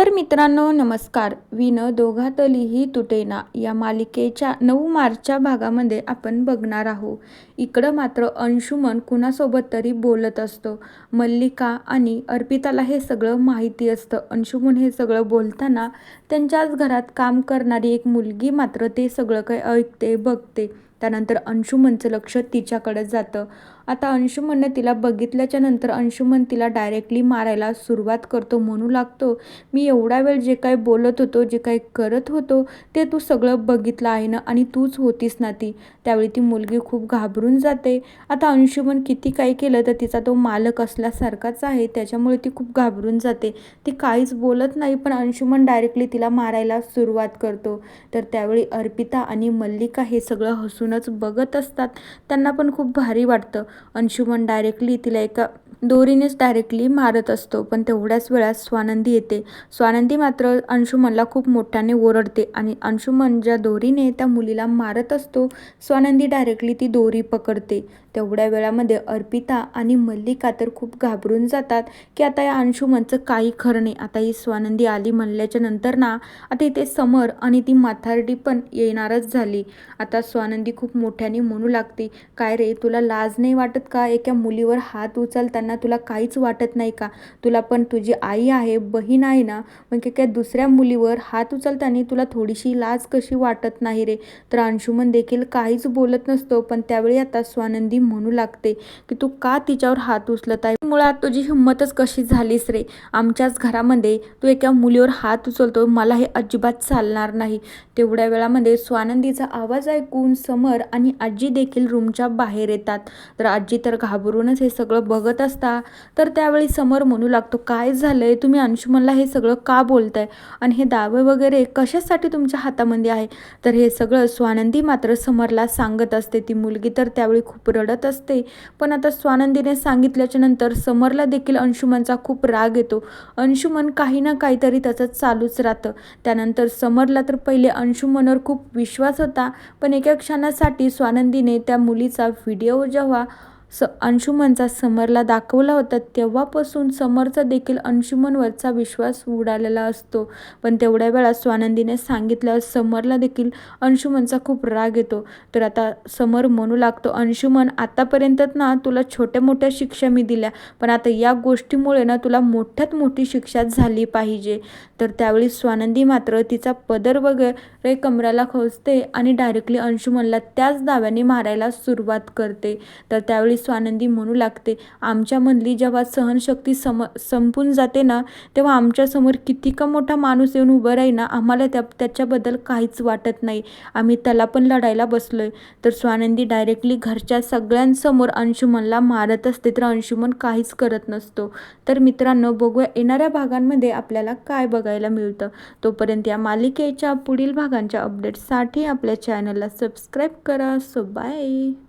तर मित्रांनो नमस्कार. विण दोघातलीही तुटेना या मालिकेच्या 9 मार्चच्या भागामध्ये आपण बघणार आहोत. इकडं मात्र अंशुमन कुणासोबत तरी बोलत असतो. मल्लिका आणि अर्पिताला हे सगळं माहिती असतं. अंशुमन हे सगळं बोलताना त्यांच्याच घरात काम करणारी एक मुलगी मात्र ते सगळं काही ऐकते बघते. त्यानंतर अंशुमनचं लक्ष तिच्याकडे जातं. आता अंशुमनने तिला बघितल्याच्या नंतर अंशुमन तिला डायरेक्टली मारायला सुरुवात करतो. म्हणू लागतो, मी एवढा वेळ जे काही बोलत होतो, जे काही करत होतो ते तू सगळं बघितलं आहे ना, आणि तूच होतीस ना ती. त्यावेळी ती मुलगी खूप घाबरून जाते. आता अंशुमन किती काही केलं तर तिचा तो मालक असल्यासारखाच आहे, त्याच्यामुळे ती खूप घाबरून जाते. ती काहीच बोलत नाही, पण अंशुमन डायरेक्टली तिला मारायला सुरुवात करतो. तर त्यावेळी अर्पिता आणि मल्लिका हे सगळं हसूनच बघत असतात. त्यांना पण खूप भारी वाटतं. अंशुमन डायरेक्टली तिला एका दोरीनेच डायरेक्टली मारत असतो, पण तेवढ्याच वेळात स्वानंदी येते. स्वानंदी मात्र अंशुमनला खूप मोठ्याने ओरडते आणि अंशुमन ज्या दोरीने त्या मुलीला मारत असतो, स्वानंदी डायरेक्टली ती दोरी पकडते. तेवढ्या वेळामध्ये अर्पिता आणि मल्लिका तर खूप घाबरून जातात की आता या अंशुमनचं काही खरं नाही. आता ही स्वानंदी आली म्हणल्याच्या नंतर ना, आता इथे समर आणि ती म्हातारडी पण येणारच झाली. आता स्वानंदी खूप मोठ्याने म्हणू लागते, काय रे, तुला लाज नाही वाटत का? एका मुलीवर हात उचलताना तुला काहीच वाटत नाही का? तुला पण तुझी आई आहे, बहीण आहे ना, मग काय दुसऱ्या मुलीवर हात उचलताना तुला थोडीशी लाज कशी वाटत नाही रे? तर अंशुमन देखील काहीच बोलत नसतो, पण त्यावेळी आता स्वानंदी म्हणू लागते की तू का तिच्यावर हात उचलत आहे? मुळात तुझी हिंमतच कशी झालीस रे? आमच्याच घरामध्ये तू एका मुलीवर हात उचलतो, मला हे अजिबात चालणार नाही. तेवढ्या वेळामध्ये स्वानंदीचा आवाज ऐकून समर आणि आजी देखील रूमच्या बाहेर येतात. तर आजी तर घाबरूनच हे सगळं बघत असता. तर त्यावेळी समर म्हणू लागतो, काय झालंय, तुम्ही अंशुमनला हे सगळं का बोलताय आणि हे दावे वगैरे कशासाठी तुमच्या हातामध्ये आहे? तर हे सगळं स्वानंदी मात्र समरला सांगत असते. ती मुलगी तर त्यावेळी खूप रडत असते. पण आता स्वानंदीने सांगितल्याच्या नंतर समरला देखील अंशुमनचा खूप राग येतो. अंशुमन काही ना काहीतरी त्याचं चालूच राहतं. त्यानंतर समरला तर पहिले अंशुमनवर खूप विश्वास होता, पण एका क्षणासाठी स्वानंदीने त्या मुलीचा व्हिडिओ जेव्हा अंशुमनचा समरला दाखवला होता, तेव्हापासून समरचा देखील अंशुमनवरचा विश्वास उडालेला असतो. पण तेवढ्या वेळात स्वानंदीने सांगितल्यावर समरला देखील अंशुमनचा खूप राग येतो. तर आता समर म्हणू लागतो, अंशुमन, आतापर्यंत ना तुला छोट्या मोठ्या शिक्षा मी दिल्या, पण आता या गोष्टीमुळे ना तुला मोठ्यात मोठी शिक्षा झाली पाहिजे. तर त्यावेळी स्वानंदी मात्र तिचा पदर वगैरे कमराला खोचते आणि डायरेक्टली अंशुमनला त्याच दाव्याने मारायला सुरुवात करते. तर त्यावेळी स्वानंदी म्हणू लागते, आमच्यामधली जेव्हा सहनशक्ती संपून जाते ना, तेव्हा आमच्यासमोर किती का मोठा माणूस येऊन उभं राही ना, आम्हाला त्याच्याबद्दल काहीच वाटत नाही. आम्ही त्याला पण लढायला बसलोय. तर स्वानंदी डायरेक्टली घरच्या सगळ्यांसमोर अंशुमनला मारत असते, तर अंशुमन काहीच करत नसतो. तर मित्रांनो, बघूया येणाऱ्या भागांमध्ये आपल्याला काय बघायला मिळतं. तोपर्यंत या मालिकेच्या पुढील भागांच्या अपडेट्ससाठी आपल्या चॅनलला सबस्क्राईब करा. So bye.